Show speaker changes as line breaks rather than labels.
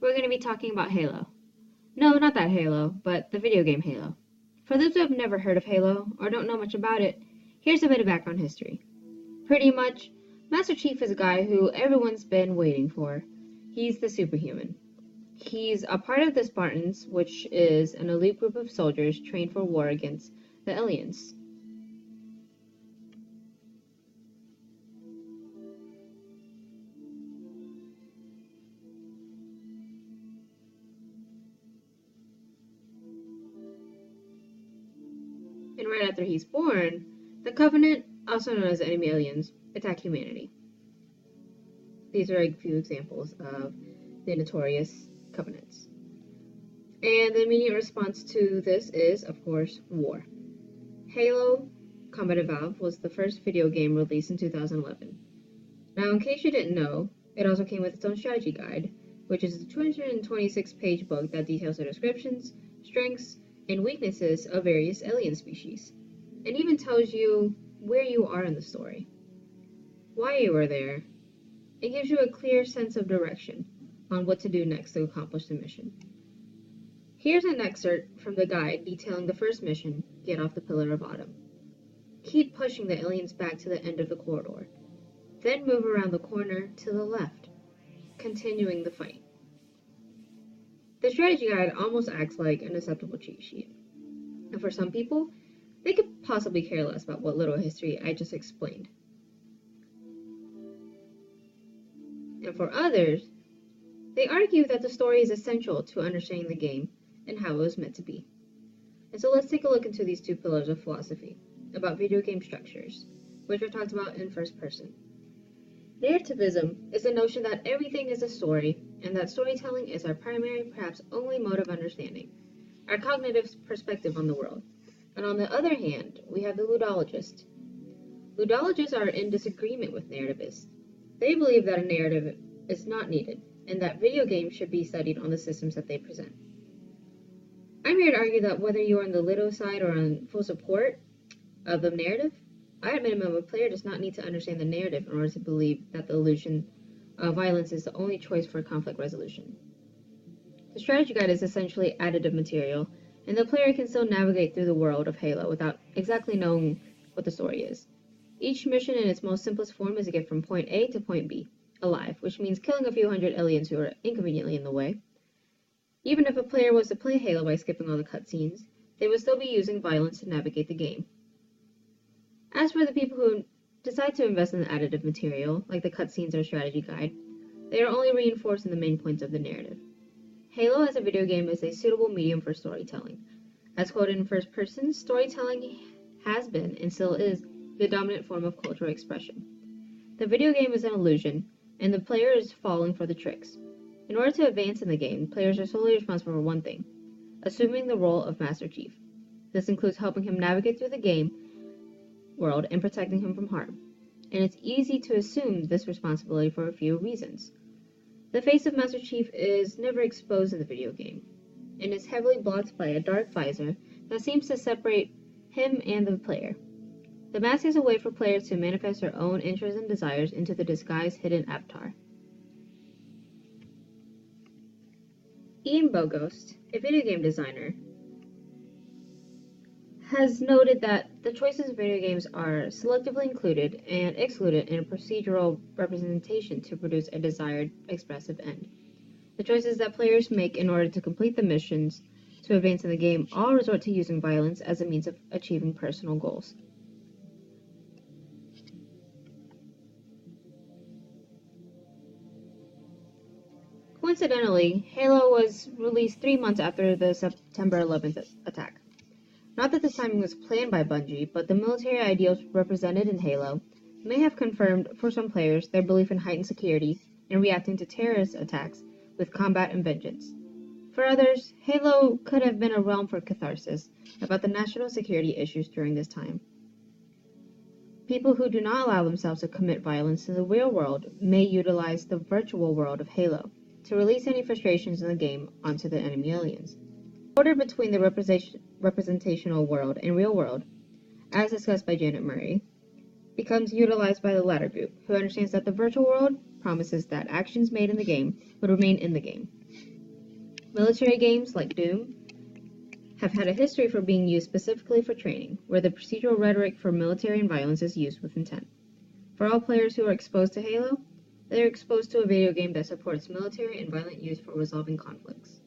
we're going to be talking about Halo. No, not that Halo, but the video game Halo. For those who have never heard of Halo or don't know much about it, here's a bit of background history. Pretty much, Master Chief is a guy who everyone's been waiting for. He's the superhuman. He's a part of the Spartans, which is an elite group of soldiers trained for war against the aliens. And right after he's born, the Covenant, also known as the enemy aliens, attack humanity. These are a few examples of the notorious Covenants. And the immediate response to this is, of course, war. Halo Combat Evolved was the first video game released in 2011. Now, in case you didn't know, it also came with its own strategy guide, which is a 226-page book that details the descriptions, strengths, and weaknesses of various alien species, and even tells you where you are in the story, why you are there. It gives you a clear sense of direction on what to do next to accomplish the mission. Here's an excerpt from the guide detailing the first mission, Get Off the Pillar of Autumn. Keep pushing the aliens back to the end of the corridor, then move around the corner to the left, continuing the fight. The strategy guide almost acts like an acceptable cheat sheet. And for some people, they could possibly care less about what little history I just explained. And for others, they argue that the story is essential to understanding the game and how it was meant to be. And so let's take a look into these two pillars of philosophy about video game structures, which are talked about in first person. Narrativism is the notion that everything is a story, and that storytelling is our primary, perhaps only mode of understanding, our cognitive perspective on the world. And on the other hand, we have the ludologists. Ludologists are in disagreement with narrativists. They believe that a narrative is not needed, and that video games should be studied on the systems that they present. I'm here to argue that whether you are on the Ludo side or on full support of the narrative, at minimum, a player does not need to understand the narrative in order to believe that the illusion of violence is the only choice for conflict resolution. The strategy guide is essentially additive material, and the player can still navigate through the world of Halo without exactly knowing what the story is. Each mission in its most simplest form is to get from point A to point B, alive, which means killing a few hundred aliens who are inconveniently in the way. Even if a player was to play Halo by skipping all the cutscenes, they would still be using violence to navigate the game. As for the people who decide to invest in the additive material, like the cutscenes or strategy guide, they are only reinforcing the main points of the narrative. Halo as a video game is a suitable medium for storytelling. As quoted in first person, storytelling has been, and still is, the dominant form of cultural expression. The video game is an illusion, and the player is falling for the tricks. In order to advance in the game, players are solely responsible for one thing: assuming the role of Master Chief. This includes helping him navigate through the game world and protecting him from harm. And it's easy to assume this responsibility for a few reasons. The face of Master Chief is never exposed in the video game, and is heavily blocked by a dark visor that seems to separate him and the player. The mask is a way for players to manifest their own interests and desires into the disguised hidden avatar. Ian Bogost, a video game designer, has noted that the choices of video games are selectively included and excluded in a procedural representation to produce a desired expressive end. The choices that players make in order to complete the missions to advance in the game all resort to using violence as a means of achieving personal goals. Coincidentally, Halo was released 3 months after the September 11th attack. Not that this timing was planned by Bungie, but the military ideals represented in Halo may have confirmed, for some players, their belief in heightened security and reacting to terrorist attacks with combat and vengeance. For others, Halo could have been a realm for catharsis about the national security issues during this time. People who do not allow themselves to commit violence in the real world may utilize the virtual world of Halo to release any frustrations in the game onto the enemy aliens. The border between the representational world and real world, as discussed by Janet Murray, becomes utilized by the latter group, who understands that the virtual world promises that actions made in the game would remain in the game. Military games, like Doom, have had a history for being used specifically for training, where the procedural rhetoric for military and violence is used with intent. For all players who are exposed to Halo, they are exposed to a video game that supports military and violent use for resolving conflicts.